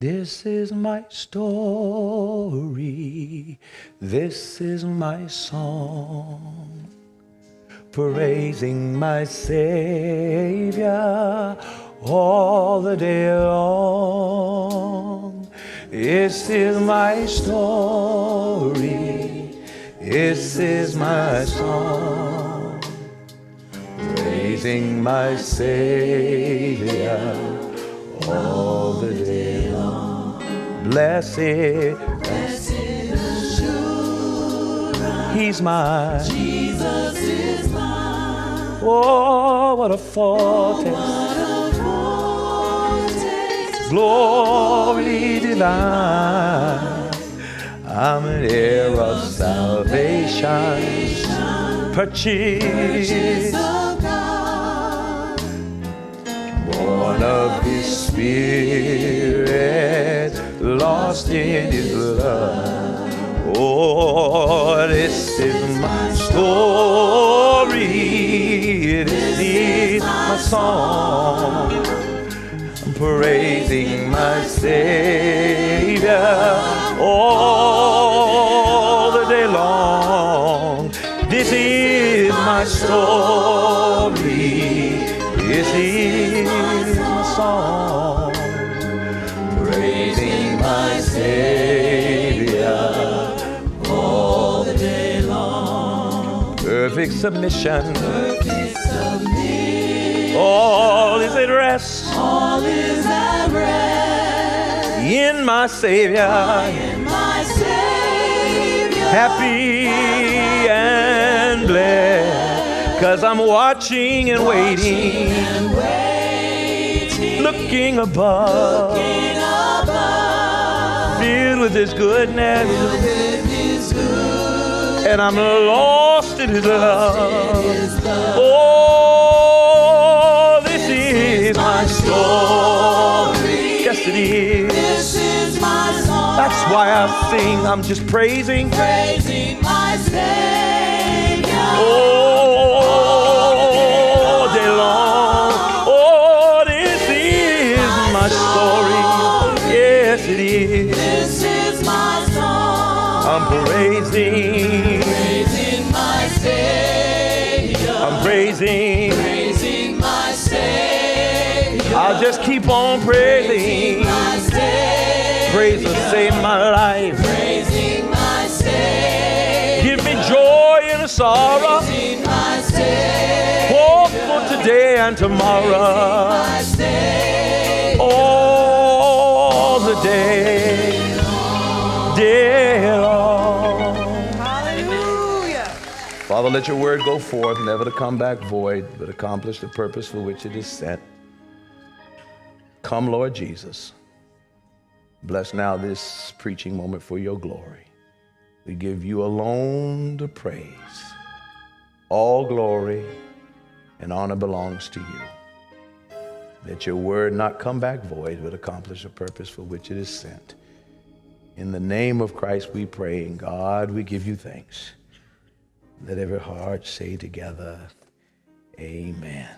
This is my story, this is my song, praising my Savior all the day long. This is my story, this is my song, praising my Savior all the day long. Blessed, blessed assurance, He's mine. Jesus is mine. Oh, what a foretaste, What a foretaste, glory divine. I'm an heir of salvation, purchased of God, born of His Spirit, lost in His blood. Oh, this is my story, this is my song, I'm praising my Savior all the day long. This is my story, this is my song, praising my Savior all the day long. Perfect submission, perfect submission, all is at rest, all is at rest, in my Savior, in my Savior, happy and blessed, 'cause I'm watching and waiting, looking above, filled with His goodness, and I'm lost in His love. Oh, this is my story. Yes, it is. This is my song. That's why I sing. I'm just praising, praising my Savior. all day long. Oh, this is my story. Yes, it is. This is my song. I'm praising, praising my Savior. I'm praising. Praising my Savior. I'll just keep on praising. My Savior. Praise will save my life. Praising my Savior. Give me joy in the sorrow. Praising my Savior. Hope for today and tomorrow. My Savior. All the day long. Hallelujah. Father, let your word go forth, never to come back void, but accomplish the purpose for which it is sent. Come, Lord Jesus. Bless now this preaching moment for your glory. We give you alone the praise. All glory and honor belongs to you. Let your word not come back void, but accomplish the purpose for which it is sent. In the name of Christ we pray, and God, we give you thanks. Let every heart say together, amen.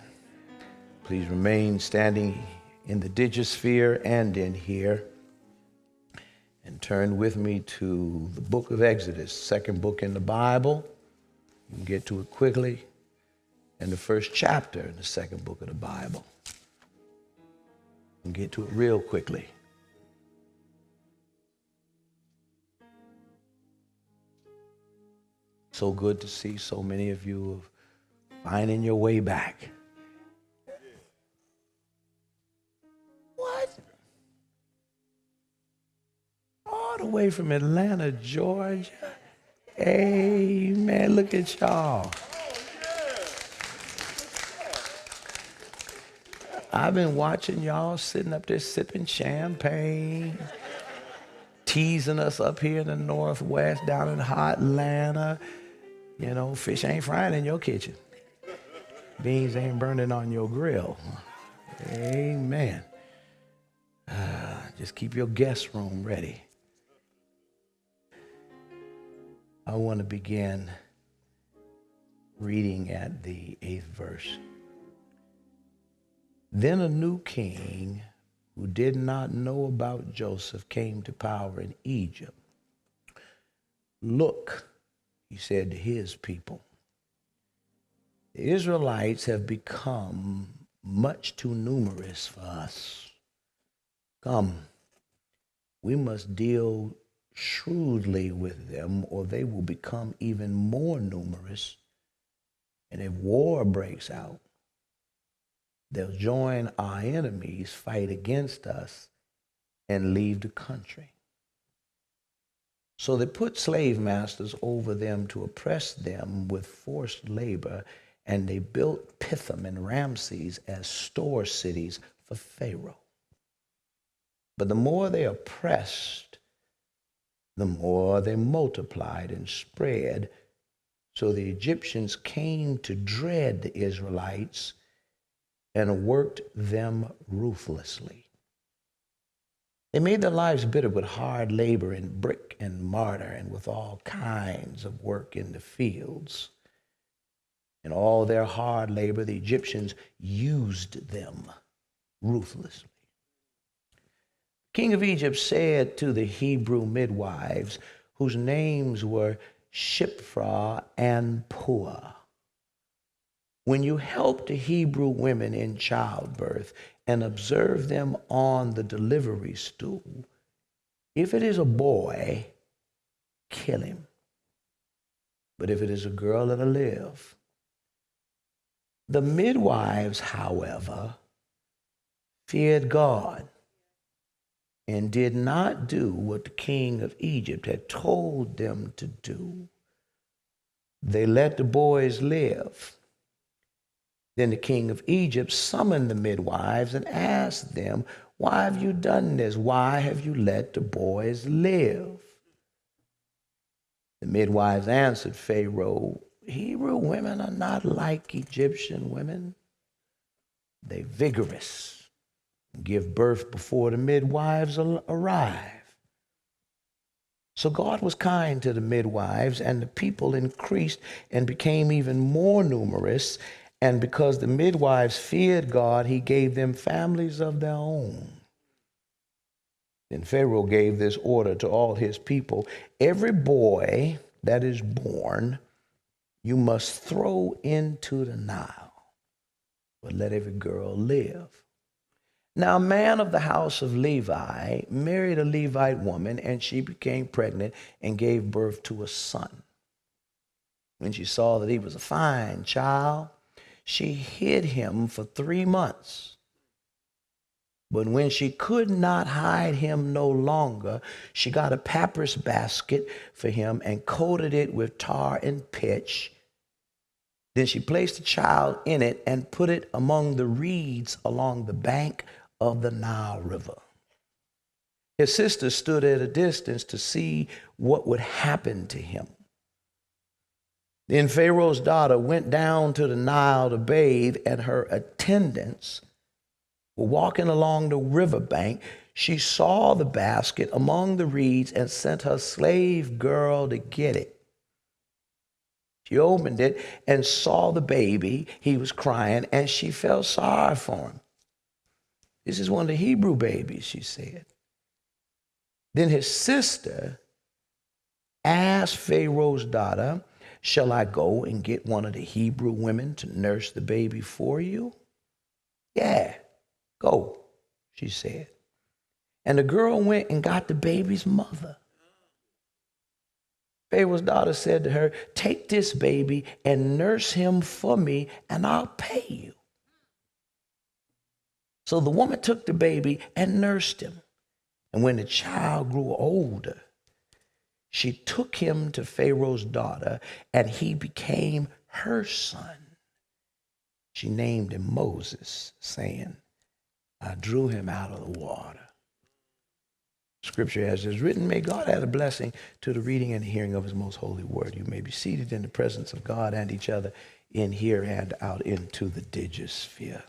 Please remain standing in the digisphere and in here, and turn with me to the book of Exodus, second book in the Bible. You can get to it quickly. And the first chapter in the second book of the Bible. You can get to it real quickly. So good to see so many of you finding your way back. What? All the way from Atlanta, Georgia. Amen. Look at y'all. I've been watching y'all sitting up there sipping champagne, teasing us up here in the Northwest, down in hot Atlanta. You know, fish ain't frying in your kitchen. Beans ain't burning on your grill. Amen. Just keep your guest room ready. I want to begin reading at the 8th verse. Then a new king who did not know about Joseph, came to power in Egypt. Look, he said to his people, the Israelites have become much too numerous for us. Come, we must deal shrewdly with them, or they will become even more numerous. And if war breaks out, they'll join our enemies, fight against us, and leave the country. So they put slave masters over them to oppress them with forced labor, and they built Pithom and Ramses as store cities for Pharaoh. But the more they oppressed, the more they multiplied and spread. So the Egyptians came to dread the Israelites and worked them ruthlessly. They made their lives bitter with hard labor in brick and mortar and with all kinds of work in the fields. In all their hard labor, the Egyptians used them ruthlessly. King of Egypt said to the Hebrew midwives, whose names were Shiphrah and Puah, when you help the Hebrew women in childbirth and observe them on the delivery stool, if it is a boy, kill him. But if it is a girl, let her live. The midwives, however, feared God and did not do what the king of Egypt had told them to do. They let the boys live. Then the king of Egypt summoned the midwives and asked them, why have you done this? Why have you let the boys live? The midwives answered Pharaoh, Hebrew women are not like Egyptian women. They're vigorous, give birth before the midwives arrive. So God was kind to the midwives, and the people increased and became even more numerous. And because the midwives feared God, he gave them families of their own. Then Pharaoh gave this order to all his people: every boy that is born, you must throw into the Nile, but let every girl live. Now, a man of the house of Levi married a Levite woman, and she became pregnant and gave birth to a son. When she saw that he was a fine child, she hid him for 3 months. But when she could not hide him no longer, she got a papyrus basket for him and coated it with tar and pitch. Then she placed the child in it and put it among the reeds along the bank of the Nile River. His sister stood at a distance to see what would happen to him. Then Pharaoh's daughter went down to the Nile to bathe, and her attendants were walking along the riverbank. She saw the basket among the reeds and sent her slave girl to get it. She opened it and saw the baby. He was crying, and she felt sorry for him. This is one of the Hebrew babies, she said. Then his sister asked Pharaoh's daughter, shall I go and get one of the Hebrew women to nurse the baby for you? Yeah, go, she said. And the girl went and got the baby's mother. Pharaoh's daughter said to her, take this baby and nurse him for me, and I'll pay you. So the woman took the baby and nursed him. And when the child grew older, she took him to Pharaoh's daughter, and he became her son. She named him Moses, saying, I drew him out of the water. Scripture as is written, may God add a blessing to the reading and the hearing of his most holy word. You may be seated in the presence of God and each other in here and out into the digisphere.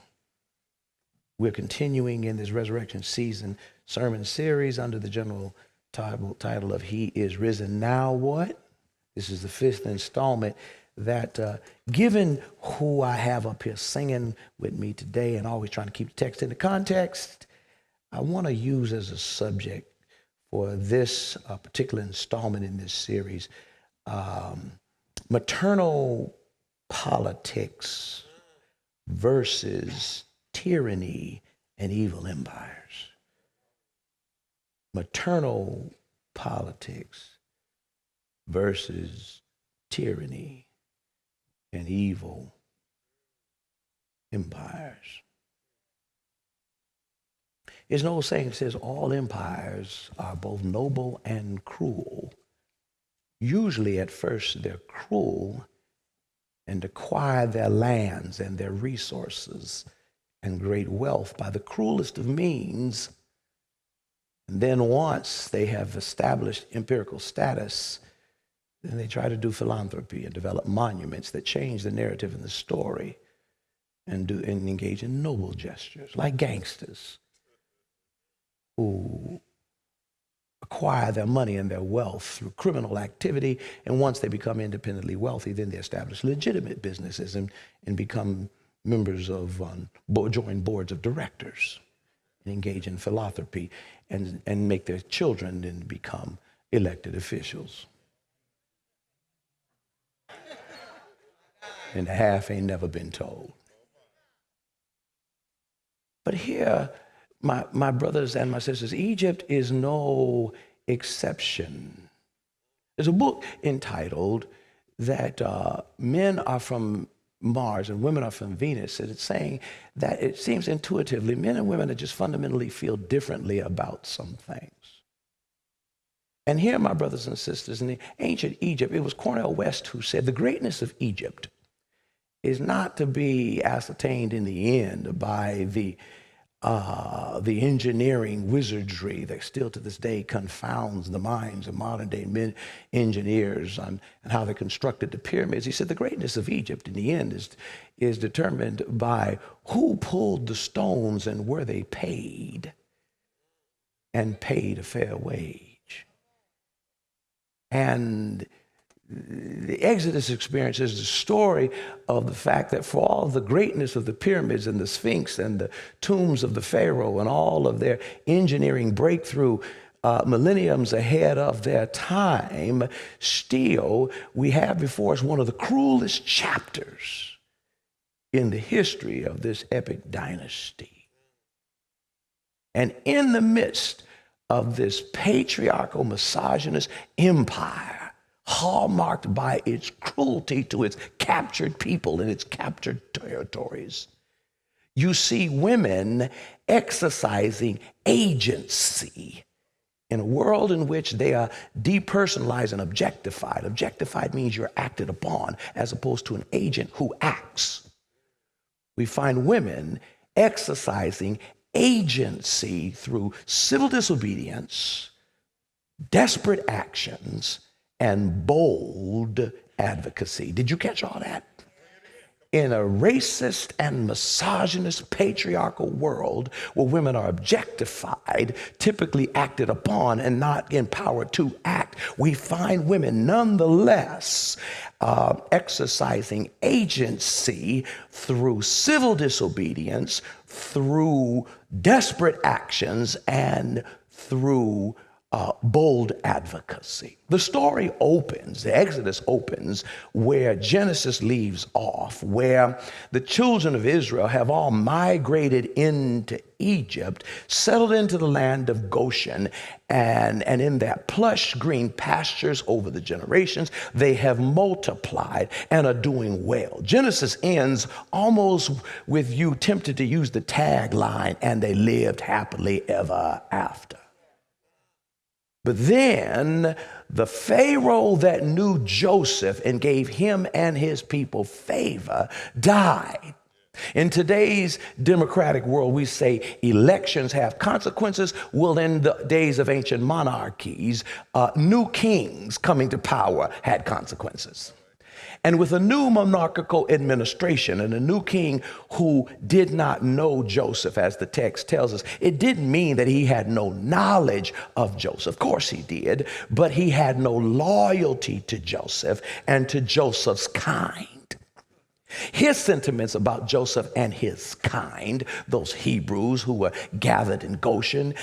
We're continuing in this resurrection season sermon series under the general title of He is Risen. Now what? This is the 5th installment that given who I have up here singing with me today and always trying to keep the text in the context, I want to use as a subject for this particular installment in this series, maternal politics versus tyranny and evil empires. Maternal politics versus tyranny and evil empires. There's an old saying that says all empires are both noble and cruel. Usually at first they're cruel and acquire their lands and their resources and great wealth by the cruelest of means. And then once they have established empirical status, then they try to do philanthropy and develop monuments that change the narrative and the story and engage in noble gestures like gangsters who acquire their money and their wealth through criminal activity. And once they become independently wealthy, then they establish legitimate businesses and become members of, join boards of directors and engage in philanthropy and make their children then become elected officials. And the half ain't never been told. But here, my brothers and my sisters, Egypt is no exception. There's a book entitled that men are from Mars and women are from Venus, and it's saying that it seems intuitively men and women that just fundamentally feel differently about some things. And here, my brothers and sisters, in the ancient Egypt, it was Cornel West who said the greatness of Egypt is not to be ascertained in the end by the engineering wizardry that still to this day confounds the minds of modern day engineers and how they constructed the pyramids. He said the greatness of Egypt in the end is determined by who pulled the stones and were they paid and paid a fair wage. And the Exodus experience is the story of the fact that for all the greatness of the pyramids and the Sphinx and the tombs of the Pharaoh and all of their engineering breakthrough millenniums ahead of their time, still we have before us one of the cruelest chapters in the history of this epic dynasty. And in the midst of this patriarchal, misogynist empire, hallmarked by its cruelty to its captured people and its captured territories, you see women exercising agency in a world in which they are depersonalized and objectified. Objectified means you're acted upon as opposed to an agent who acts. We find women exercising agency through civil disobedience, desperate actions, and bold advocacy. Did you catch all that? In a racist and misogynist patriarchal world where women are objectified, typically acted upon, and not empowered to act, we find women nonetheless exercising agency through civil disobedience, through desperate actions, and through bold advocacy. The story opens, the Exodus opens, where Genesis leaves off, where the children of Israel have all migrated into Egypt, settled into the land of Goshen, and in that plush green pastures over the generations, they have multiplied and are doing well. Genesis ends almost with you tempted to use the tagline, and they lived happily ever after. But then the Pharaoh that knew Joseph and gave him and his people favor died. In today's democratic world, we say elections have consequences. Well, in the days of ancient monarchies, new kings coming to power had consequences. And with a new monarchical administration and a new king who did not know Joseph, as the text tells us, it didn't mean that he had no knowledge of Joseph. Of course he did, but he had no loyalty to Joseph and to Joseph's kind. His sentiments about Joseph and his kind, those Hebrews who were gathered in Goshen,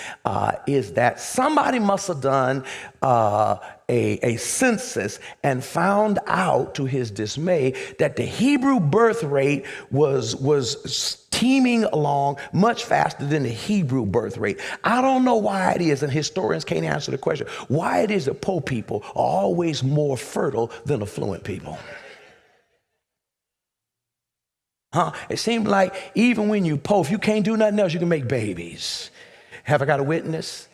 is that somebody must have done a census and found out, to his dismay, that the Hebrew birth rate was teeming along much faster than the Hebrew birth rate. I don't know why it is, and historians can't answer the question, why it is that poor people are always more fertile than affluent people. It seems like even when you poor, if you can't do nothing else, you can make babies. Have I got a witness?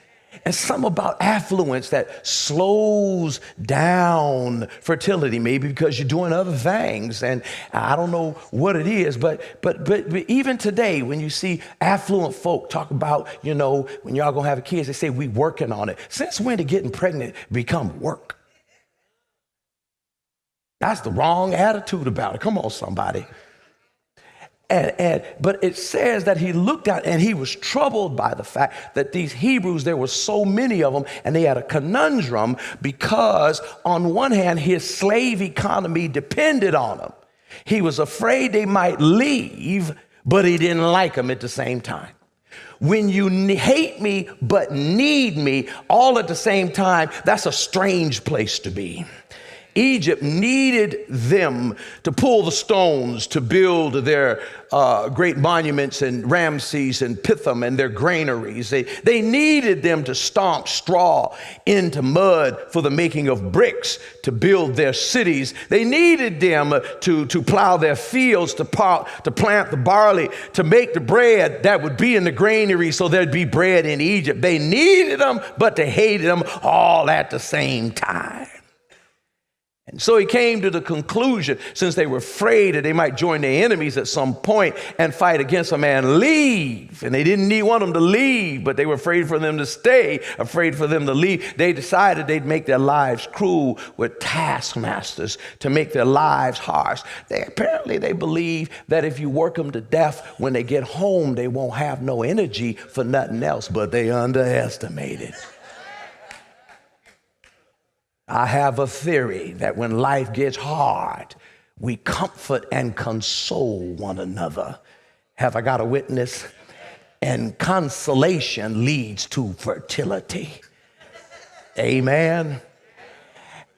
And something about affluence that slows down fertility, maybe because you're doing other things. And I don't know what it is, but even today, when you see affluent folk talk about, when y'all gonna have kids, they say we working on it. Since when did getting pregnant become work? That's the wrong attitude about it. Come on, somebody. But it says that he looked out and he was troubled by the fact that these Hebrews, there were so many of them, and they had a conundrum because on one hand, his slave economy depended on them. He was afraid they might leave, but he didn't like them at the same time. When you hate me but need me all at the same time, that's a strange place to be. Egypt needed them to pull the stones to build their great monuments in Ramses and Pithom and their granaries. They needed them to stomp straw into mud for the making of bricks to build their cities. They needed them to plow their fields, to plant the barley, to make the bread that would be in the granary so there'd be bread in Egypt. They needed them, but they hated them all at the same time. And so he came to the conclusion, since they were afraid that they might join their enemies at some point and fight against them and leave. And they didn't want them to leave, but they were afraid for them to stay, afraid for them to leave. They decided they'd make their lives cruel with taskmasters to make their lives harsh. Apparently they believe that if you work them to death, when they get home, they won't have no energy for nothing else, but they underestimated. I have a theory that when life gets hard, we comfort and console one another. Have I got a witness? And consolation leads to fertility. Amen.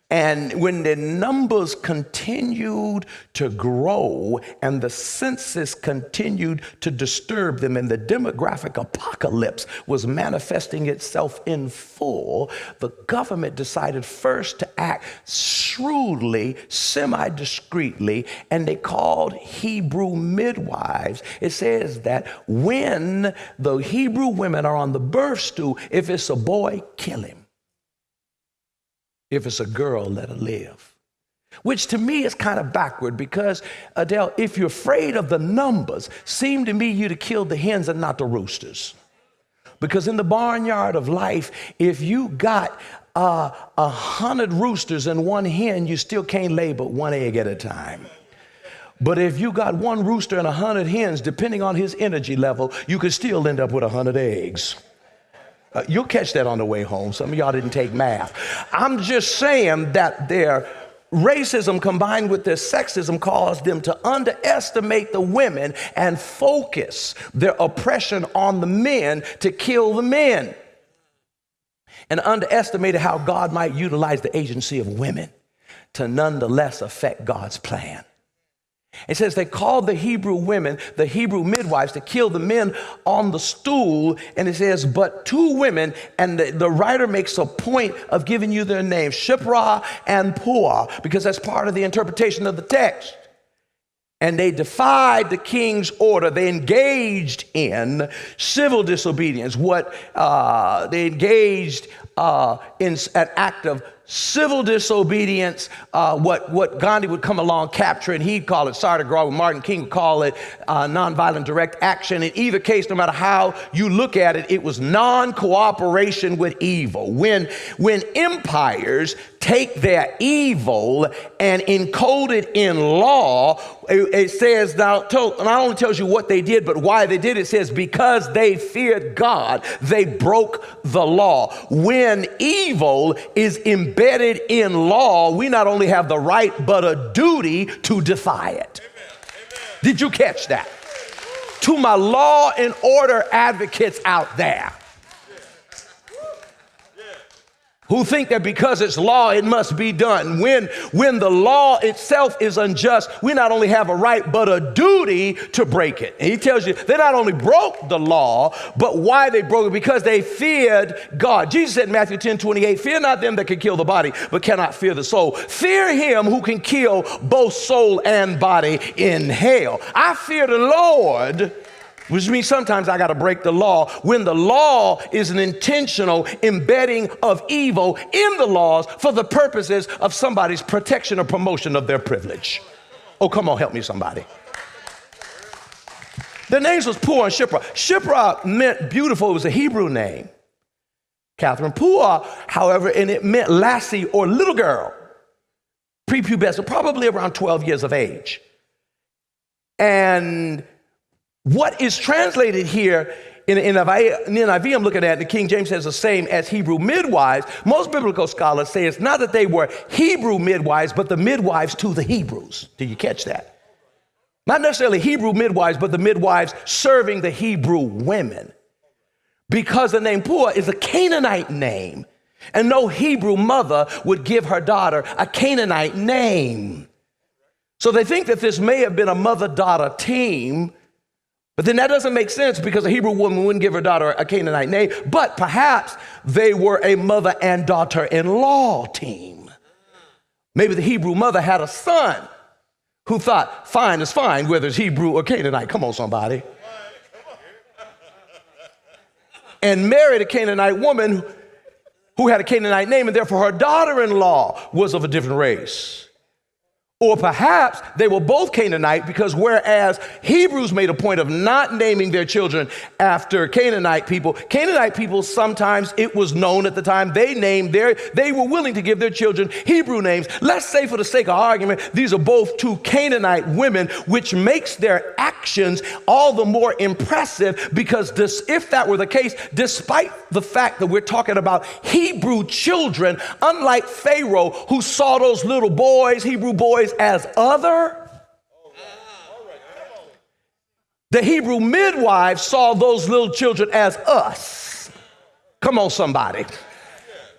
And when the numbers continued to grow and the census continued to disturb them and the demographic apocalypse was manifesting itself in full, the government decided first to act shrewdly, semi-discreetly, and they called Hebrew midwives. It says that when the Hebrew women are on the birth stool, if it's a boy, kill him. If it's a girl, let her live. Which to me is kind of backward because, Adele, if you're afraid of the numbers, seem to me you'd have killed the hens and not the roosters. Because in the barnyard of life, if you got 100 roosters and one hen, you still can't lay but one egg at a time. But if you got one rooster and 100 hens, depending on his energy level, you could still end up with 100 eggs. You'll catch that on the way home. Some of y'all didn't take math. I'm just saying that their racism combined with their sexism caused them to underestimate the women and focus their oppression on the men to kill the men. And underestimated how God might utilize the agency of women to nonetheless affect God's plan. It says they called the Hebrew women, the Hebrew midwives, to kill the men on the stool. And it says, but two women, and the writer makes a point of giving you their names, Shiphrah and Puah, because that's part of the interpretation of the text. And they defied the king's order. They engaged in civil disobedience. They engaged in an act of civil disobedience, what Gandhi would come along, capture, and he'd call it Satyagraha. Martin King would call it nonviolent direct action. In either case, no matter how you look at it, it was non-cooperation with evil. When empires take their evil and encode it in law, it says, not only tells you what they did, but why they did it. It says, because they feared God, they broke the law. When evil is embedded in law, we not only have the right, but a duty to defy it. Did you catch that? To my law and order advocates out there who think that because it's law, it must be done. When the law itself is unjust, we not only have a right, but a duty to break it. And he tells you they not only broke the law, but why they broke it, because they feared God. Jesus said in Matthew 10:28, fear not them that can kill the body, but cannot fear the soul. Fear him who can kill both soul and body in hell. I fear the Lord, which means sometimes I got to break the law when the law is an intentional embedding of evil in the laws for the purposes of somebody's protection or promotion of their privilege. Oh, come on, help me somebody. Their names was Puah and Shiphrah. Shiphrah meant beautiful. It was a Hebrew name. Catherine Puah, however, and it meant lassie or little girl, prepubescent, probably around 12 years of age. And what is translated here in NIV, I'm looking at, the King James says the same as Hebrew midwives. Most biblical scholars say it's not that they were Hebrew midwives, but the midwives to the Hebrews. Did you catch that? Not necessarily Hebrew midwives, but the midwives serving the Hebrew women. Because the name Puah is a Canaanite name, and no Hebrew mother would give her daughter a Canaanite name. So they think that this may have been a mother-daughter team. But then that doesn't make sense because a Hebrew woman wouldn't give her daughter a Canaanite name. But perhaps they were a mother and daughter-in-law team. Maybe the Hebrew mother had a son who thought fine is fine, whether it's Hebrew or Canaanite. Come on, somebody. And married a Canaanite woman who had a Canaanite name, and therefore her daughter-in-law was of a different race. Or perhaps they were both Canaanite, because whereas Hebrews made a point of not naming their children after Canaanite people sometimes, it was known at the time, they were willing to give their children Hebrew names. Let's say for the sake of argument, these are both two Canaanite women, which makes their actions all the more impressive, because if that were the case, despite the fact that we're talking about Hebrew children, unlike Pharaoh, who saw those little boys, Hebrew boys, as other, the Hebrew midwives saw those little children as us. Come on, somebody.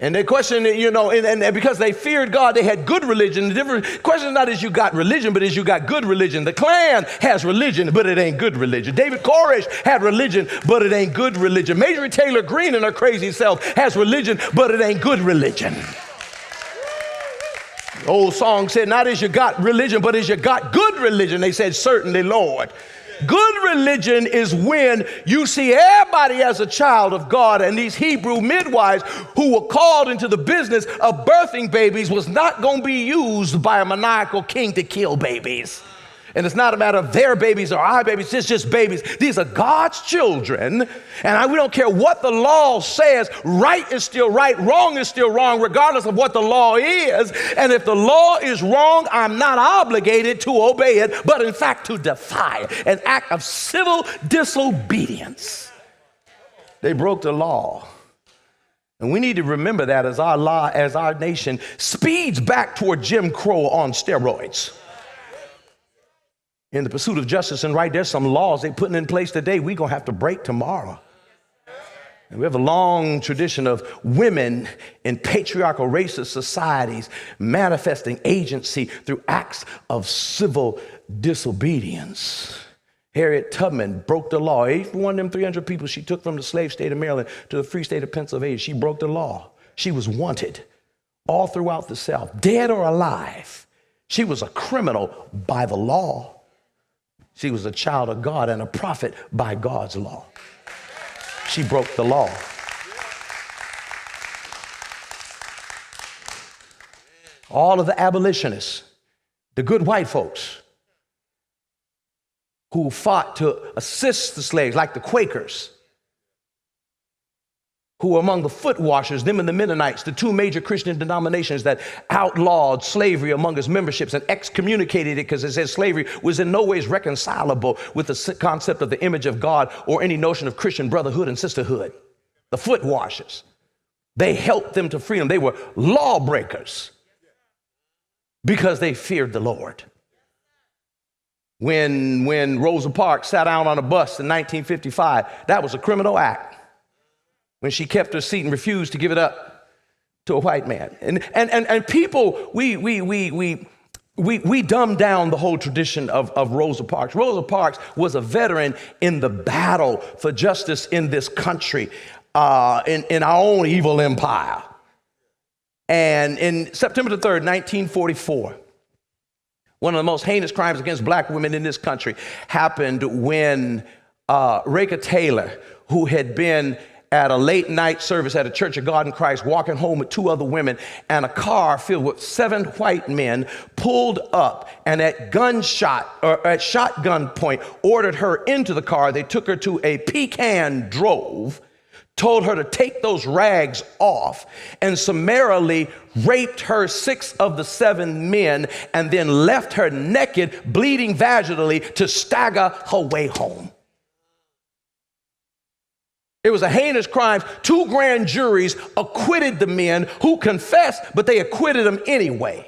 And they questioned, and because they feared God, they had good religion. The different question is not is you got religion, but is you got good religion. The Klan has religion, but it ain't good religion. David Koresh had religion, but it ain't good religion. Marjorie Taylor Greene and her crazy self has religion, but it ain't good religion. The old song said, not as you got religion, but as you got good religion. They said, certainly, Lord. Good religion is when you see everybody as a child of God, and these Hebrew midwives who were called into the business of birthing babies was not going to be used by a maniacal king to kill babies. And it's not a matter of their babies or our babies, it's just babies. These are God's children, and we don't care what the law says. Right is still right, wrong is still wrong, regardless of what the law is. And if the law is wrong, I'm not obligated to obey it, but in fact to defy it, an act of civil disobedience. They broke the law. And we need to remember that as our nation speeds back toward Jim Crow on steroids. In the pursuit of justice and right, there's some laws they're putting in place today we're going to have to break tomorrow. And we have a long tradition of women in patriarchal racist societies manifesting agency through acts of civil disobedience. Harriet Tubman broke the law. Each one of them 300 people she took from the slave state of Maryland to the free state of Pennsylvania, she broke the law. She was wanted all throughout the South, dead or alive. She was a criminal by the law. She was a child of God and a prophet by God's law. She broke the law. All of the abolitionists, the good white folks who fought to assist the slaves, like the Quakers, who were among the foot washers, them and the Mennonites, the two major Christian denominations that outlawed slavery among its memberships and excommunicated it because it says slavery was in no ways reconcilable with the concept of the image of God or any notion of Christian brotherhood and sisterhood. The foot washers, they helped them to freedom. They were lawbreakers because they feared the Lord. when Rosa Parks sat down on a bus in 1955. That was a criminal act when she kept her seat and refused to give it up to a white man. And people, we dumb down the whole tradition of Rosa Parks. Rosa Parks was a veteran in the battle for justice in this country, in our own evil empire. And in September the 3rd, 1944, one of the most heinous crimes against black women in this country happened when Reka Taylor, who had been at a late night service at a Church of God in Christ, walking home with two other women, and a car filled with 7 white men pulled up and at shotgun point ordered her into the car. They took her to a pecan drove, told her to take those rags off, and summarily raped her 6 of the 7 men, and then left her naked, bleeding vaginally to stagger her way home. It was a heinous crime. 2 grand juries acquitted the men who confessed, but they acquitted them anyway.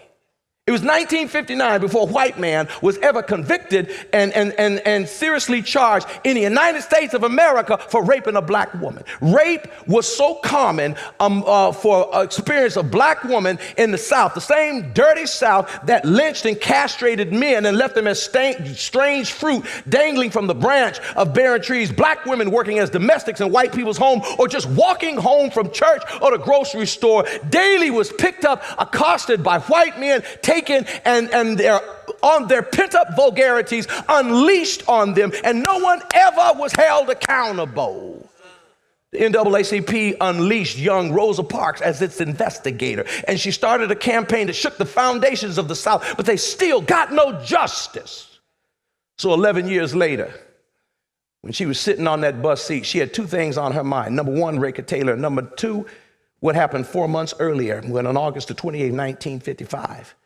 It was 1959 before a white man was ever convicted and seriously charged in the United States of America for raping a black woman. Rape was so common for experience of black women in the South, the same dirty South that lynched and castrated men and left them as strange fruit dangling from the branch of barren trees. Black women working as domestics in white people's home, or just walking home from church or the grocery store, daily was picked up, accosted by white men, taken and their pent-up vulgarities unleashed on them, and no one ever was held accountable. The NAACP unleashed young Rosa Parks as its investigator, and she started a campaign that shook the foundations of the South, but they still got no justice. So 11 years later, when she was sitting on that bus seat, she had 2 things on her mind. Number 1, Reka Taylor. Number 2, what happened 4 months earlier, when on August the 28th, 1955,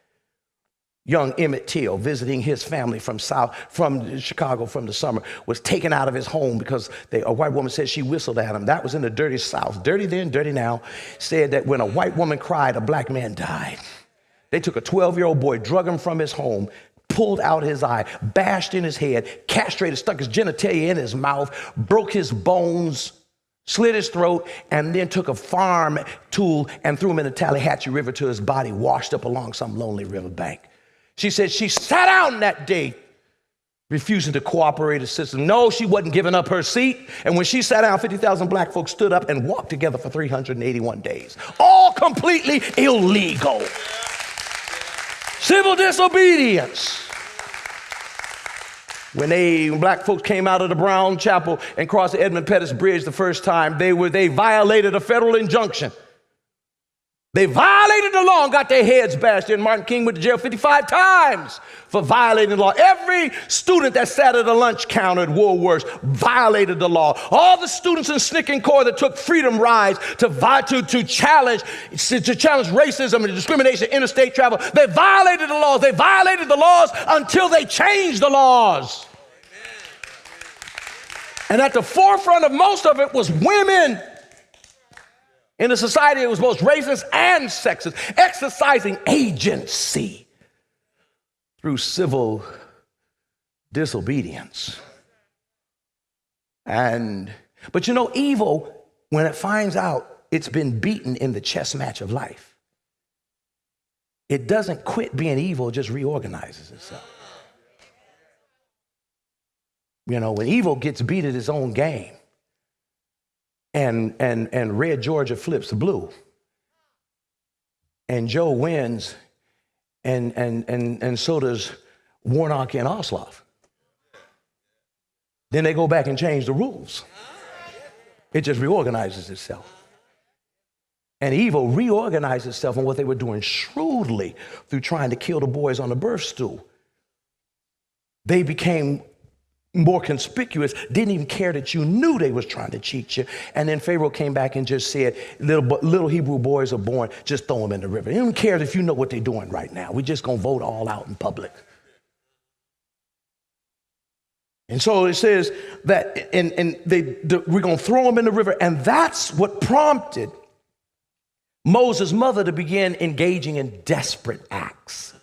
young Emmett Till, visiting his family from Chicago from the summer, was taken out of his home because a white woman said she whistled at him. That was in the dirty South. Dirty then, dirty now. Said that when a white woman cried, a black man died. They took a 12-year-old boy, drug him from his home, pulled out his eye, bashed in his head, castrated, stuck his genitalia in his mouth, broke his bones, slit his throat, and then took a farm tool and threw him in the Tallahatchie River till his body washed up along some lonely riverbank. She said she sat down that day, refusing to cooperate with the system. No, she wasn't giving up her seat. And when she sat down, 50,000 black folks stood up and walked together for 381 days. All completely illegal. Civil disobedience. When black folks came out of the Brown Chapel and crossed the Edmund Pettus Bridge the first time, they violated a federal injunction. They violated the law and got their heads bashed in. Martin King went to jail 55 times for violating the law. Every student that sat at a lunch counter at Woolworths violated the law. All the students in Snicken Corps that took freedom rides to challenge racism and discrimination, interstate travel, they violated the laws. They violated the laws until they changed the laws. And at the forefront of most of it was women. In a society that was both racist and sexist, exercising agency through civil disobedience. But you know, evil, when it finds out it's been beaten in the chess match of life, it doesn't quit being evil, it just reorganizes itself. You know, when evil gets beat at its own game, and red Georgia flips blue, and Joe wins, and so does Warnock and Osloff. Then they go back and change the rules. It just reorganizes itself. And evil reorganized itself on what they were doing shrewdly through trying to kill the boys on the birth stool. They became more conspicuous, didn't even care that you knew they was trying to cheat you. And then Pharaoh came back and just said, little Hebrew boys are born, just throw them in the river. He don't care if you know what they're doing right now. We're just going to vote all out in public. And so it says that we're going to throw them in the river. And that's what prompted Moses' mother to begin engaging in desperate acts.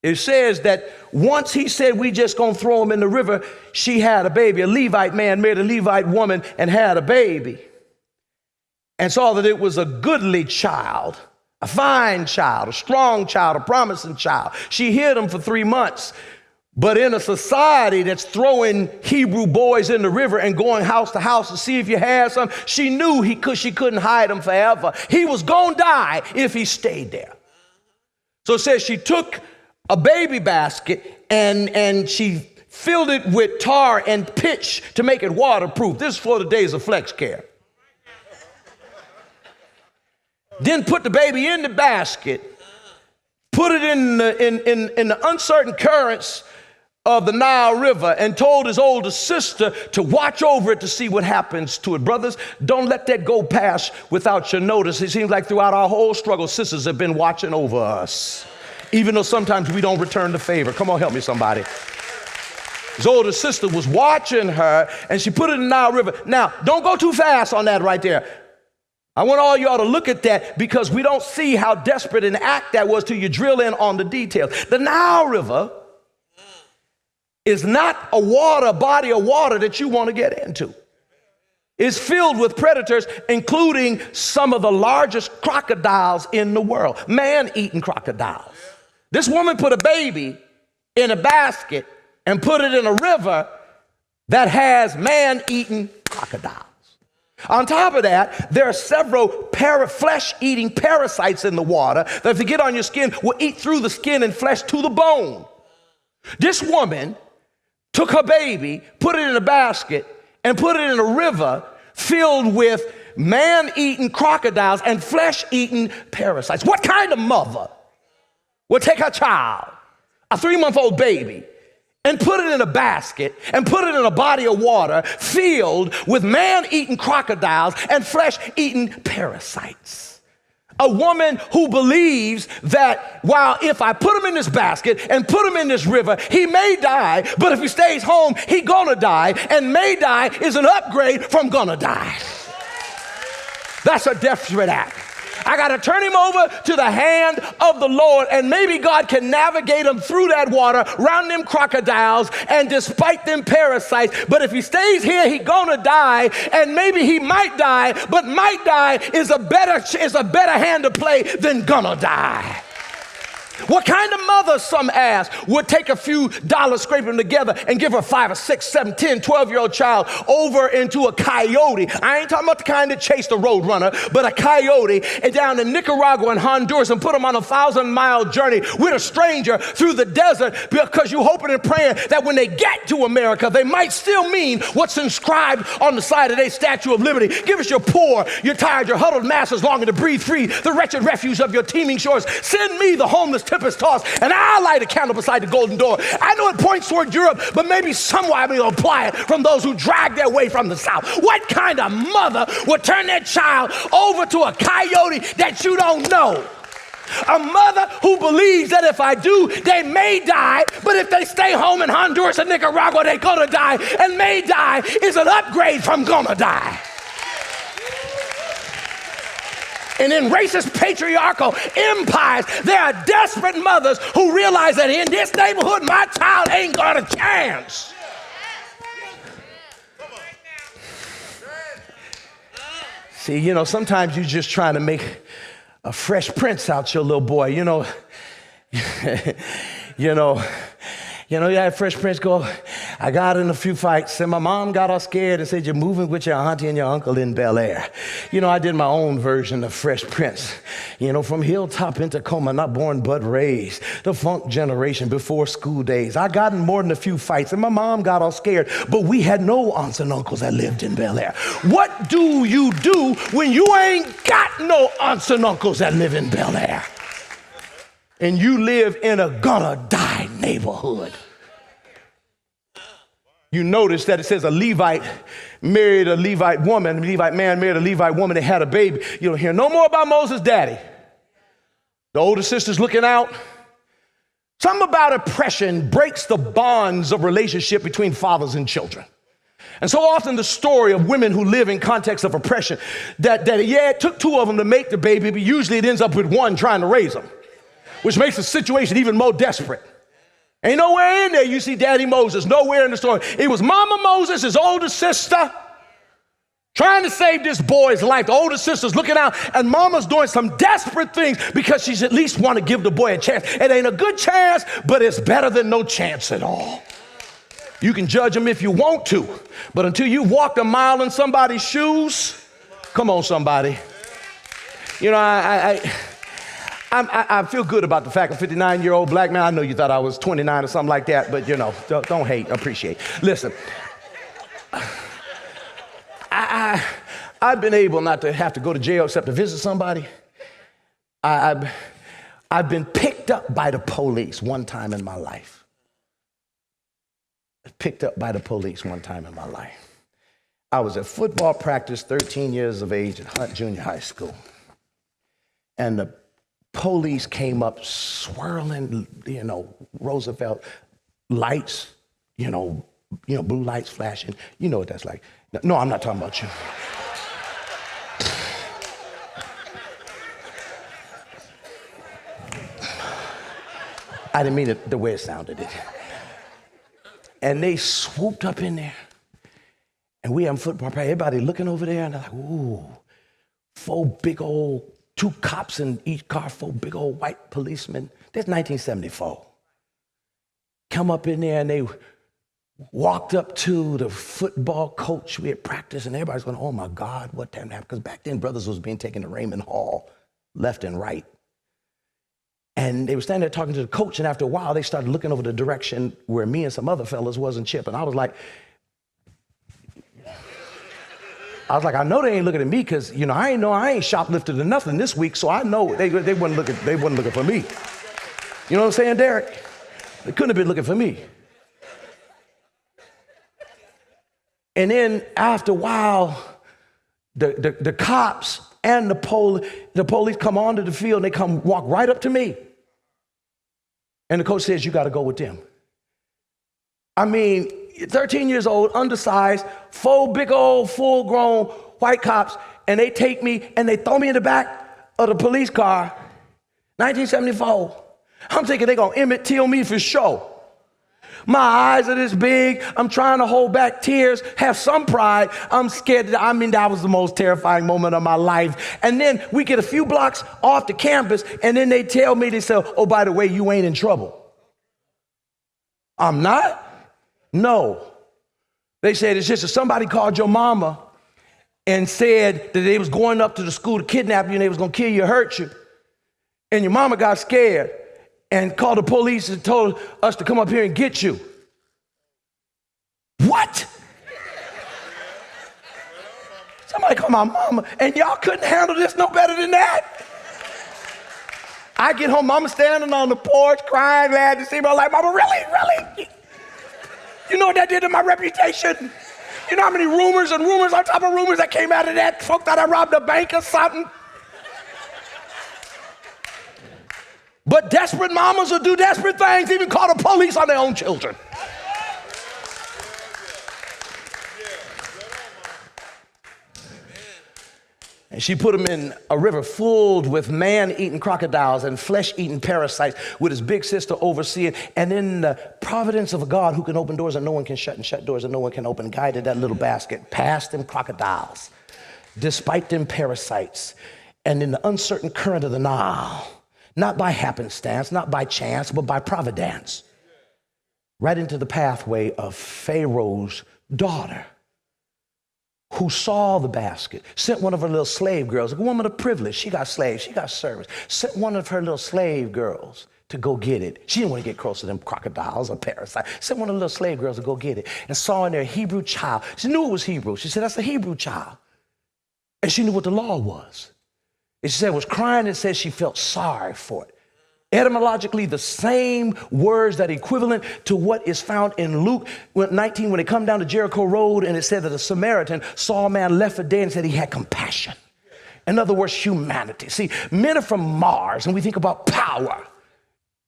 It says that once he said, we just gonna throw him in the river, she had a baby. A Levite man married a Levite woman and had a baby, and saw that it was a goodly child, a fine child, a strong child, a promising child. She hid him for 3 months. But in a society that's throwing Hebrew boys in the river and going house to house to see if you had some, she knew she couldn't hide him forever. He was gonna die if he stayed there. So it says she took a baby basket and she filled it with tar and pitch to make it waterproof. This is for the days of flex care. Then put the baby in the basket, put it in the uncertain currents of the Nile River, and told his older sister to watch over it to see what happens to it. Brothers, don't let that go past without your notice. It seems like throughout our whole struggle, sisters have been watching over us, even though sometimes we don't return the favor. Come on, help me somebody. His older sister was watching her, and she put it in the Nile River. Now, don't go too fast on that right there. I want all y'all to look at that, because we don't see how desperate an act that was till you drill in on the details. The Nile River is not a body of water that you want to get into. It's filled with predators, including some of the largest crocodiles in the world, man-eating crocodiles. This woman put a baby in a basket and put it in a river that has man-eating crocodiles. On top of that, there are several flesh-eating parasites in the water that, if they get on your skin, will eat through the skin and flesh to the bone. This woman took her baby, put it in a basket, and put it in a river filled with man-eating crocodiles and flesh-eating parasites. What kind of mother would take her child, a 3-month-old baby, and put it in a basket and put it in a body of water filled with man-eating crocodiles and flesh-eating parasites? A woman who believes that while if I put him in this basket and put him in this river, he may die, but if he stays home, he gonna die, and may die is an upgrade from gonna die. That's a desperate act. I got to turn him over to the hand of the Lord, and maybe God can navigate him through that water, around them crocodiles, and despite them parasites. But if he stays here, he gonna die, and maybe he might die, but might die is a better hand to play than gonna die. What kind of mother, some ask, would take a few dollars, scrape them together, and give her 5 or 6, 7, 10, 12-year-old child over into a coyote? I ain't talking about the kind that chased a road runner, but a coyote, and down in Nicaragua and Honduras, and put them on a 1,000-mile journey with a stranger through the desert, because you're hoping and praying that when they get to America, they might still mean what's inscribed on the side of their Statue of Liberty. Give us your poor, your tired, your huddled masses longing to breathe free, the wretched refuse of your teeming shores. Send me the homeless tempest tossed, and I'll light a candle beside the golden door. I know it points toward Europe, but maybe somewhere I will apply it from those who drag their way from the south. What kind of mother would turn their child over to a coyote that you don't know? A mother who believes that if I do, they may die, but if they stay home in Honduras and Nicaragua, they're gonna die, and may die is an upgrade from gonna die. And in racist patriarchal empires, there are desperate mothers who realize that in this neighborhood, my child ain't got a chance. See, sometimes you're just trying to make a Fresh Prince out your little boy. You had Fresh Prince go, I got in a few fights, and my mom got all scared and said, you're moving with your auntie and your uncle in Bel Air. I did my own version of Fresh Prince. From hilltop in Tacoma, not born but raised, the funk generation before school days. I got in more than a few fights, and my mom got all scared, but we had no aunts and uncles that lived in Bel Air. What do you do when you ain't got no aunts and uncles that live in Bel Air? And you live in a gonna die neighborhood. You notice that it says a Levite married a Levite woman, a Levite man married a Levite woman, they had a baby. You don't hear no more about Moses' daddy. The older sister's looking out. Something about oppression breaks the bonds of relationship between fathers and children. And so often the story of women who live in context of oppression, that it took 2 of them to make the baby, but usually it ends up with one trying to raise them, which makes the situation even more desperate. Ain't nowhere in there you see Daddy Moses, nowhere in the story. It was Mama Moses, his older sister, trying to save this boy's life. The older sister's looking out, and Mama's doing some desperate things because she's at least want to give the boy a chance. It ain't a good chance, but it's better than no chance at all. You can judge him if you want to, but until you walked a mile in somebody's shoes, come on, somebody. You know, I feel good about the fact, a 59-year-old black man. I know you thought I was 29 or something like that, but you know, don't hate, appreciate. Listen, I've been able not to have to go to jail except to visit somebody. I've been picked up by the police one time in my life. Picked up by the police one time in my life. I was at football practice, 13 years of age at Hunt Junior High School. And the police came up swirling, you know, Roosevelt lights, you know, blue lights flashing. You know what that's like. No, I'm not talking about you. I didn't mean it the way it sounded. And they swooped up in there. And we having football practice. Everybody looking over there, and they're like, ooh, two cops in each car, 4 big old white policemen. That's 1974. Come up in there, and they walked up to the football coach. We had practice, and everybody's going, oh my God, what time happened? Because back then, brothers was being taken to Raymond Hall, left and right. And they were standing there talking to the coach, and after a while, they started looking over the direction where me and some other fellas wasn't Chip. And I was like, I know they ain't looking at me because, you know, I ain't shoplifted or nothing this week, so I know they wasn't looking for me. You know what I'm saying, Derek? They couldn't have been looking for me. And then after a while, the cops and the police come onto the field, and they come walk right up to me. And the coach says, you got to go with them. I mean, 13 years old, undersized, 4 big old full-grown white cops, and they take me and they throw me in the back of the police car, 1974. I'm thinking they're going to Emmett Till me for sure. My eyes are this big. I'm trying to hold back tears, have some pride. I'm scared. That was the most terrifying moment of my life. And then we get a few blocks off the campus, and then they tell me, they say, oh, by the way, you ain't in trouble. I'm not? No. They said, it's just that somebody called your mama and said that they was going up to the school to kidnap you and they was going to kill you or hurt you. And your mama got scared and called the police and told us to come up here and get you. What? Somebody called my mama, and y'all couldn't handle this no better than that? I get home, mama standing on the porch, crying, glad to see me. I'm like, mama, really? You know what that did to my reputation? You know how many rumors and rumors on top of rumors that came out of that? Folk thought I robbed a bank or something. But desperate mamas will do desperate things, even call the police on their own children. And she put him in a river filled with man-eating crocodiles and flesh-eating parasites, with his big sister overseeing. And in the providence of a God who can open doors that no one can shut, and shut doors that no one can open, guided that little basket past them crocodiles, despite them parasites, and in the uncertain current of the Nile, not by happenstance, not by chance, but by providence, right into the pathway of Pharaoh's daughter, who saw the basket, sent one of her little slave girls, a woman of privilege. She got slaves, she got servants, sent one of her little slave girls to go get it. She didn't want to get close to them crocodiles or parasites. Sent one of the little slave girls to go get it, and saw in there a Hebrew child. She knew it was Hebrew. She said, that's a Hebrew child. And she knew what the law was. And she said it was crying, and said she felt sorry for it. Etymologically, the same words that equivalent to what is found in Luke 19 when they come down to Jericho Road, and it said that a Samaritan saw a man left for dead and said he had compassion. In other words, humanity. See, men are from Mars, and we think about power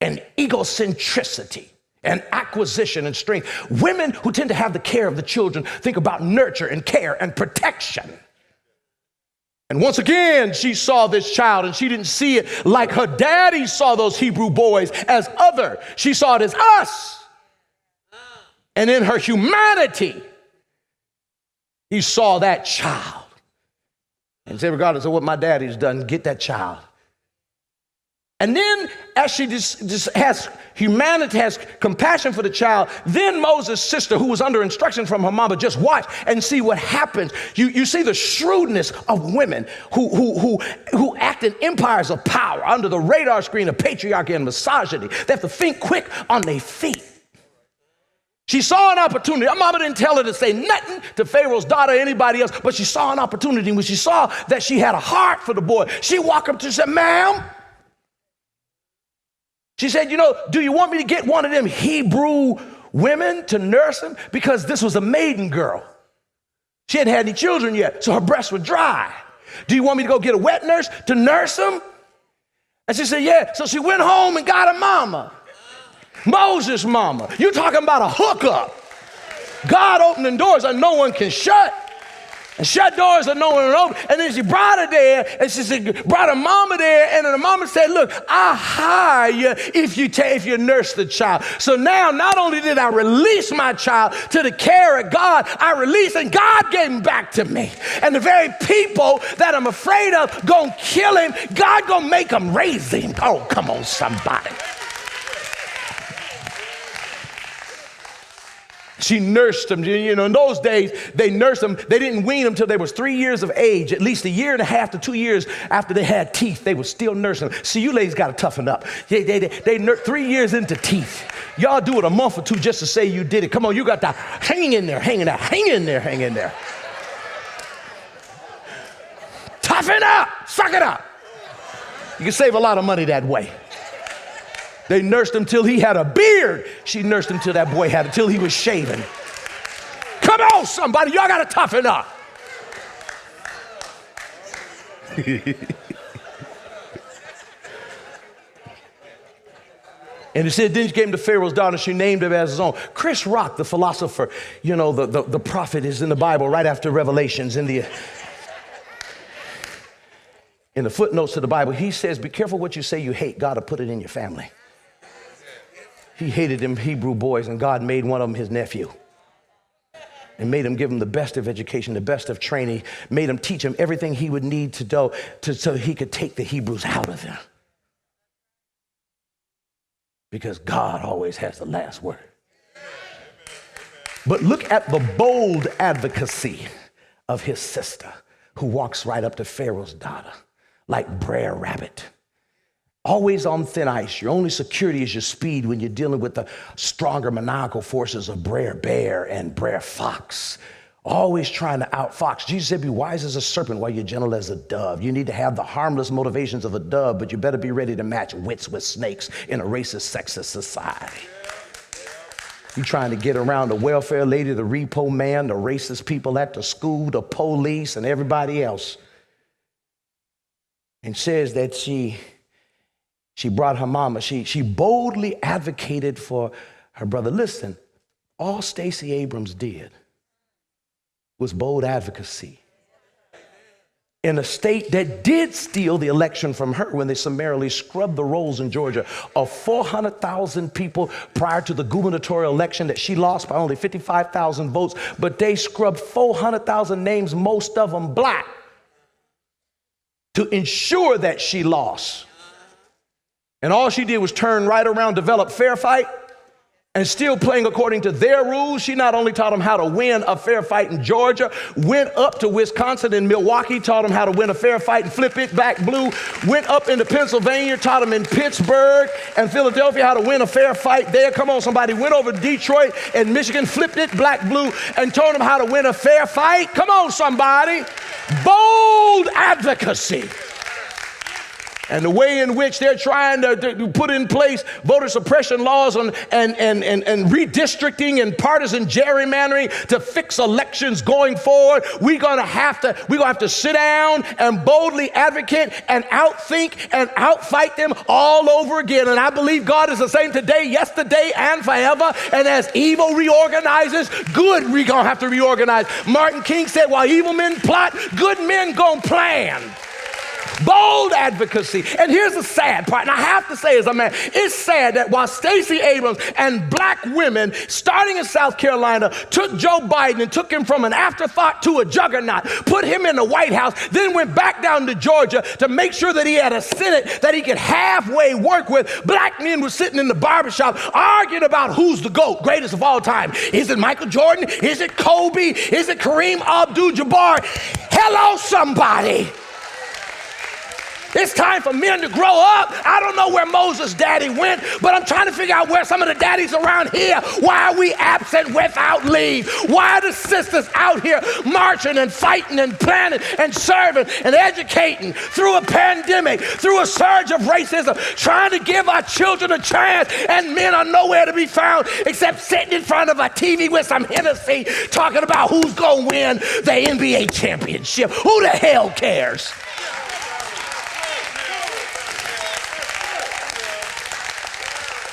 and egocentricity and acquisition and strength. Women who tend to have the care of the children think about nurture and care and protection. And once again, she saw this child, and she didn't see it like her daddy saw those Hebrew boys as other. She saw it as us. And in her humanity, he saw that child. And said, regardless of what my daddy's done, get that child. And then as she just has humanity, has compassion for the child, then Moses' sister, who was under instruction from her mama, just watch and see what happens. You see the shrewdness of women who act in empires of power under the radar screen of patriarchy and misogyny. They have to think quick on their feet. She saw an opportunity. Her mama didn't tell her to say nothing to Pharaoh's daughter or anybody else, but she saw an opportunity. When she saw that she had a heart for the boy, she walked up to her and said, ma'am, she said, do you want me to get one of them Hebrew women to nurse him? Because this was a maiden girl. She hadn't had any children yet, so her breasts were dry. Do you want me to go get a wet nurse to nurse him? And she said, yeah. So she went home and got a mama. Moses' mama. You're talking about a hookup. God opening doors that no one can shut. And shut doors that no one can open. And then she brought her there, and she said, brought her mama there, and then the mama said, look, I hire you if you nurse the child. So now, not only did I release my child to the care of God, I released, and God gave him back to me. And the very people that I'm afraid of gonna kill him, God gonna make them raise him. Oh, come on, somebody. She nursed them. In those days, they nursed them. They didn't wean them till they was 3 years of age. At least a year and a half to 2 years after they had teeth, they would still nurse them. See, you ladies got to toughen up. They nursed 3 years into teeth. Y'all do it a month or two just to say you did it. Come on, you got to hang in there. Toughen up. Suck it up. You can save a lot of money that way. They nursed him till he had a beard. She nursed him till that boy had it, till he was shaven. Come on, somebody, y'all got to toughen up. And it said, then she came to Pharaoh's daughter, and she named him as his own. Chris Rock, the philosopher, the prophet is in the Bible right after Revelations. In the footnotes to the Bible, he says, be careful what you say you hate. God will put it in your family. He hated them Hebrew boys, and God made one of them his nephew and made him give him the best of education, the best of training, made him teach him everything he would need to know so he could take the Hebrews out of them. Because God always has the last word. But look at the bold advocacy of his sister, who walks right up to Pharaoh's daughter like Brer Rabbit. Always on thin ice. Your only security is your speed when you're dealing with the stronger maniacal forces of Brer Bear and Brer Fox. Always trying to outfox. Jesus said, be wise as a serpent while you're gentle as a dove. You need to have the harmless motivations of a dove, but you better be ready to match wits with snakes in a racist, sexist society. You're trying to get around the welfare lady, the repo man, the racist people at the school, the police, and everybody else. And says that she brought her mama. She boldly advocated for her brother. Listen, all Stacey Abrams did was bold advocacy in a state that did steal the election from her when they summarily scrubbed the rolls in Georgia of 400,000 people prior to the gubernatorial election that she lost by only 55,000 votes. But they scrubbed 400,000 names, most of them black, to ensure that she lost. And all she did was turn right around, develop fair fight, and still playing according to their rules. She not only taught them how to win a fair fight in Georgia, went up to Wisconsin and Milwaukee, taught them how to win a fair fight and flip it back blue, went up into Pennsylvania, taught them in Pittsburgh and Philadelphia how to win a fair fight there. Come on, somebody. Went over to Detroit and Michigan, flipped it black blue, and told them how to win a fair fight. Come on, somebody. Bold advocacy. And the way in which they're trying to put in place voter suppression laws and redistricting and partisan gerrymandering to fix elections going forward, we're gonna have to sit down and boldly advocate and outthink and outfight them all over again. And I believe God is the same today, yesterday, and forever. And as evil reorganizes, good we're gonna have to reorganize. Martin King said, while evil men plot, good men gonna plan. Bold advocacy. And here's the sad part, and I have to say as a man, it's sad that while Stacey Abrams and black women, starting in South Carolina, took Joe Biden and took him from an afterthought to a juggernaut, put him in the White House, then went back down to Georgia to make sure that he had a Senate that he could halfway work with, black men were sitting in the barbershop arguing about who's the GOAT, greatest of all time. Is it Michael Jordan? Is it Kobe? Is it Kareem Abdul-Jabbar? Hello, somebody. It's time for men to grow up. I don't know where Moses' daddy went, but I'm trying to figure out where some of the daddies around here, why are we absent without leave? Why are the sisters out here marching and fighting and planning and serving and educating through a pandemic, through a surge of racism, trying to give our children a chance, and men are nowhere to be found except sitting in front of a TV with some Hennessy talking about who's going to win the NBA championship. Who the hell cares?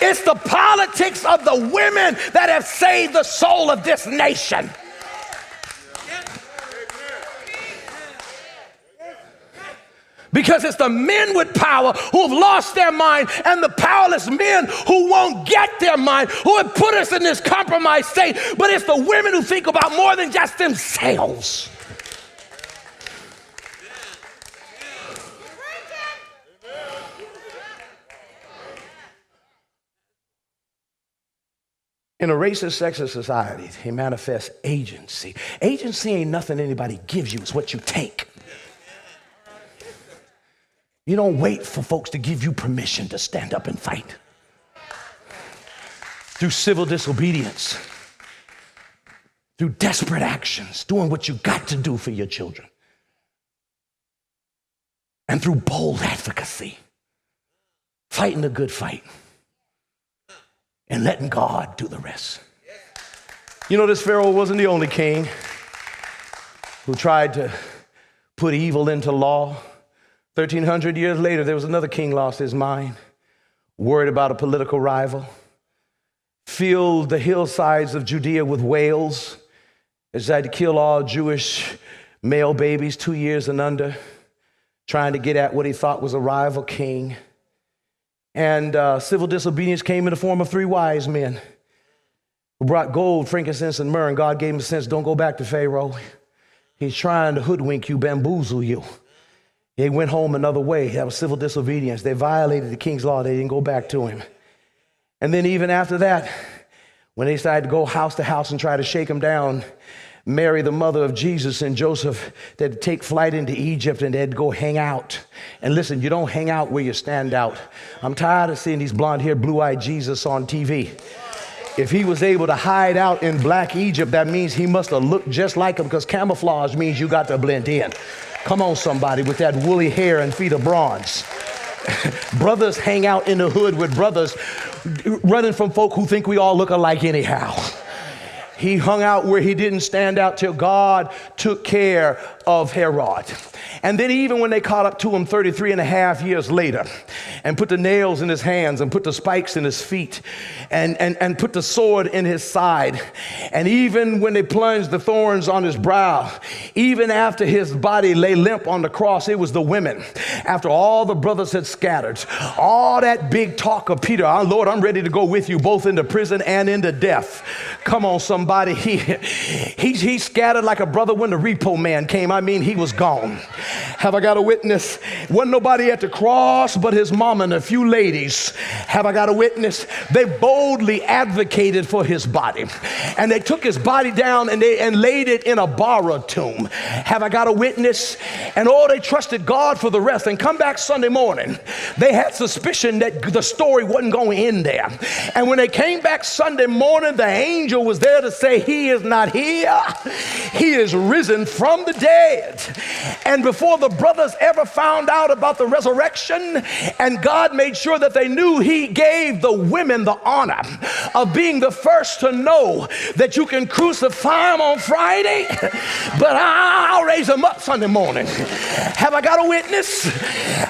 It's the politics of the women that have saved the soul of this nation. Because it's the men with power who have lost their mind and the powerless men who won't get their mind, who have put us in this compromised state. But it's the women who think about more than just themselves. In a racist, sexist society, it manifests agency. Agency ain't nothing anybody gives you, it's what you take. You don't wait for folks to give you permission to stand up and fight. Through civil disobedience, through desperate actions, doing what you got to do for your children, and through bold advocacy, fighting the good fight, and letting God do the rest. You know, this Pharaoh wasn't the only king who tried to put evil into law. 1,300 years later, there was another king lost his mind, worried about a political rival, filled the hillsides of Judea with wails, decided to kill all Jewish male babies 2 years and under, trying to get at what he thought was a rival king. And civil disobedience came in the form of 3 wise men who brought gold, frankincense, and myrrh. And God gave him a sense, don't go back to Pharaoh. He's trying to hoodwink you, bamboozle you. They went home another way. That was civil disobedience. They violated the king's law. They didn't go back to him. And then even after that, when they decided to go house to house and try to shake him down, Mary, the mother of Jesus, and Joseph, they'd take flight into Egypt and they'd go hang out. And listen, you don't hang out where you stand out. I'm tired of seeing these blonde-haired, blue-eyed Jesus on TV. If he was able to hide out in black Egypt, that means he must have looked just like him, because camouflage means you got to blend in. Come on, somebody, with that woolly hair and feet of bronze. Brothers hang out in the hood with brothers, running from folk who think we all look alike anyhow. He hung out where he didn't stand out till God took care of Herod. And then even when they caught up to him 33 and a half years later and put the nails in his hands and put the spikes in his feet and put the sword in his side, and even when they plunged the thorns on his brow, even after his body lay limp on the cross, it was the women, after all the brothers had scattered, all that big talk of Peter, oh, Lord, I'm ready to go with you both into prison and into death. Come on, somebody. He scattered like a brother when the repo man came. I mean, he was gone. Have I got a witness? Wasn't nobody at the cross but his mama and a few ladies. Have I got a witness? They boldly advocated for his body, and they took his body down and laid it in a borrowed tomb. Have I got a witness? And they trusted God for the rest. And come back Sunday morning, they had suspicion that the story wasn't going to end there. And when they came back Sunday morning, the angel was there to say he is not here. He is risen from the dead. And before the brothers ever found out about the resurrection, and God made sure that they knew, he gave the women the honor of being the first to know that you can crucify them on Friday, but I'll raise them up Sunday morning. Have I got a witness?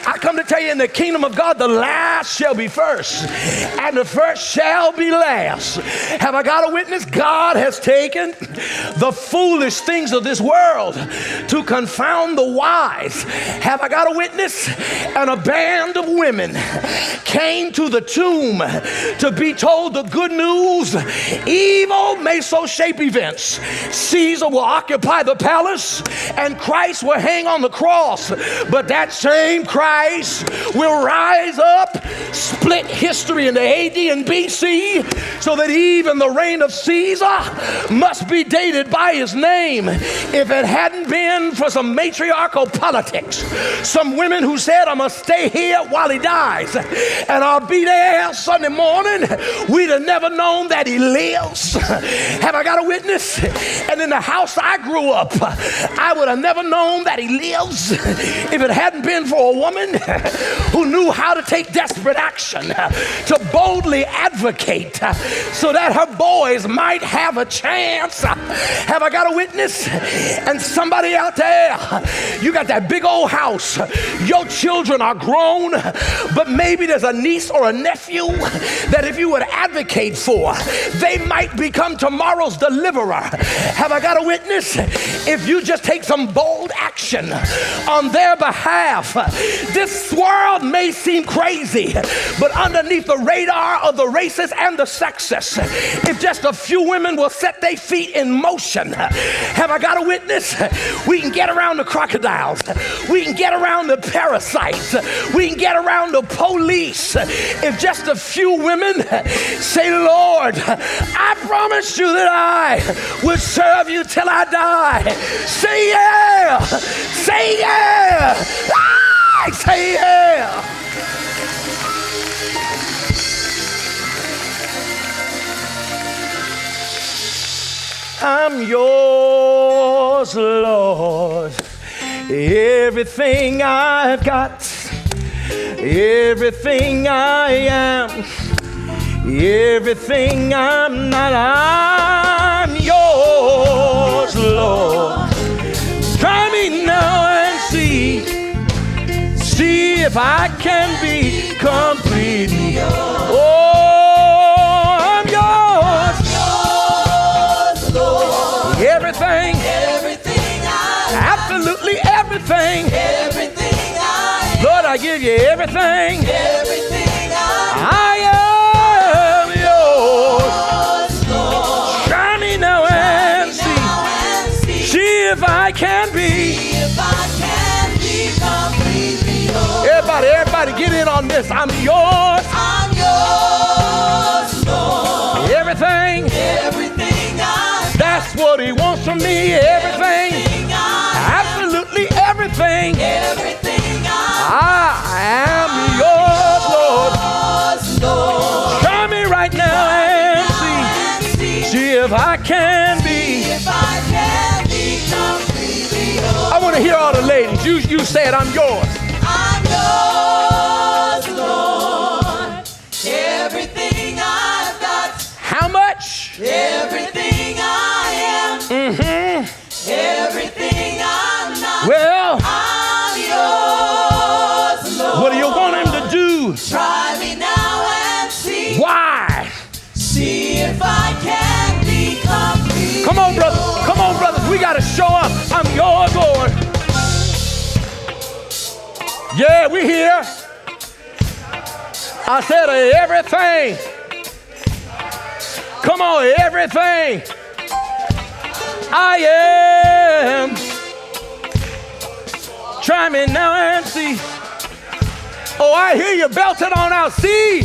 I come to tell you, in the kingdom of God, the last shall be first, and the first shall be last. Have I got a witness? God has taken the foolish things of this world to confound the wise. Have I got a witness? And a band of women came to the tomb to be told the good news. Evil may so shape events. Caesar will occupy the palace, and Christ will hang on the cross. But that same Christ will rise up, split history into AD and BC, so that even the reign of Caesar must be dated by his name. If it hadn't been for some matriarchal politics, some women who said, I'm going to stay here while he dies, and I'll be there Sunday morning, we'd have never known that he lives. Have I got a witness? And in the house I grew up, I would have never known that he lives if it hadn't been for a woman who knew how to take desperate action, to boldly advocate so that her boys might have a chance. Have I got a witness? And somebody out there, you got that big old house, your children are grown, but maybe there's a niece or a nephew that if you would advocate for, they might become tomorrow's deliverer. Have I got a witness? If you just take some bold action on their behalf, this world may seem crazy, but underneath the radar of the racists and the sexists, if just a few women will set their feet in motion, have I got a witness? We can get around the crocodiles, we can get around the parasites, we can get around the police. If just a few women say, Lord, I promise you that I will serve you till I die. Say yeah, say yeah, say yeah. I'm yours, Lord. Everything I've got, everything I am, everything I'm not, I'm yours, Lord. Try me now and see if I can be complete. Oh, I'm yours, Lord. Everything, absolutely everything, Lord, I give you everything, I am yours, Lord. Try me now and see if I can be, everybody get in on this. I'm yours, Lord. Everything that's what he wants from me, everything, absolutely everything, I am yours, Lord. Try me right now and see if I can be. I want to hear all the ladies. You said I'm yours. I'm yours, Lord. Everything I've got. How much? Everything I am. Everything I'm not. Well, I'm yours, Lord. what do you want him to do? Try me now and see. Why? See if I can be complete. Come on, brothers. Come on, brothers. We got to show up. I'm yours, Lord. Yeah, we here. I said everything. Come on, everything I am. Try me now and see. Oh, I hear you belting on out. See?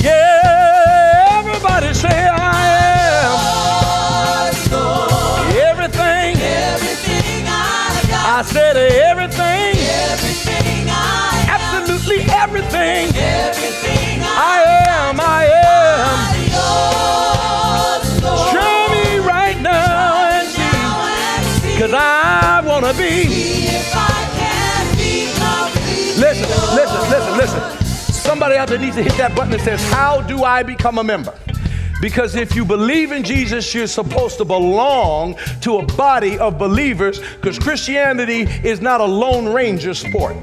Yeah, everybody say I am. Everything. I said everything. Absolutely everything. I am. somebody out there needs to hit that button that says, how do I become a member? Because if you believe in Jesus, you're supposed to belong to a body of believers, because Christianity is not a Lone Ranger sport.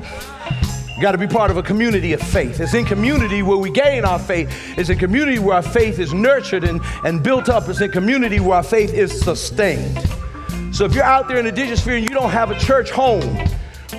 You got to be part of a community of faith. It's in community where we gain our faith. It's in community where our faith is nurtured and built up. It's in community where our faith is sustained. So if you're out there in the digital sphere and you don't have a church home,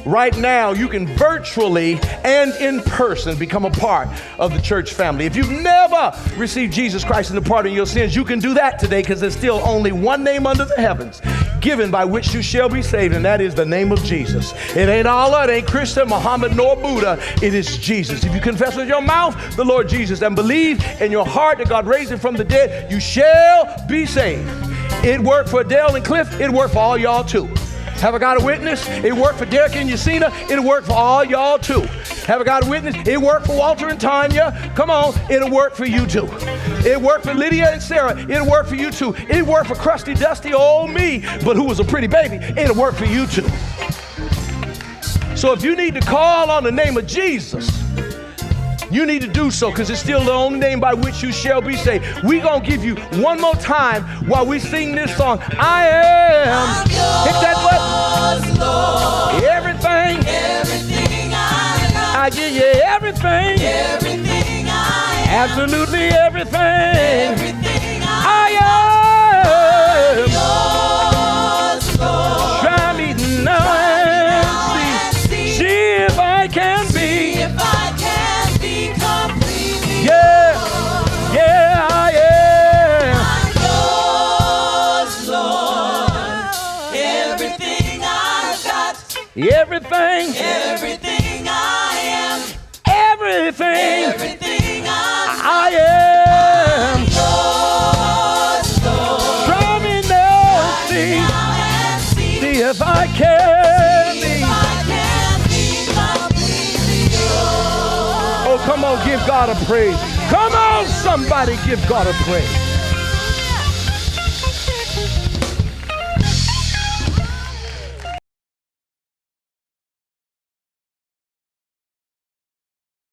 right now you can virtually and in person become a part of the church family. If you've never received Jesus Christ in the pardon of your sins, you can do that today, because there's still only one name under the heavens given by which you shall be saved, and that is the name of Jesus. It ain't Allah, it ain't Christian, Muhammad, nor Buddha. It is Jesus. If you confess with your mouth the Lord Jesus and believe in your heart that God raised him from the dead, you shall be saved. It worked for Dale and Cliff. It worked for all y'all too. Have I got a witness? It worked for Derek and Yacina. It'll work for all y'all too. Have I got a witness? It worked for Walter and Tanya. Come on, it'll work for you too. It worked for Lydia and Sarah. It'll work for you too. It worked for crusty, dusty old me, but who was a pretty baby. It'll work for you too. So if you need to call on the name of Jesus, you need to do so, because it's still the only name by which you shall be saved. We're going to give you one more time while we sing this song. I am. Hit that button. Lord. Everything. Everything I give you everything. Everything I am. Absolutely everything. Everything I am. Yours, Lord. Try me now and see. See if I can be. Yeah, I am. I'm yours, Lord. Everything I've got. Everything I am. Everything I am. Yours, Lord. Try me now, see if I can be. Oh, come on, give God a praise. Come on, somebody give God a praise.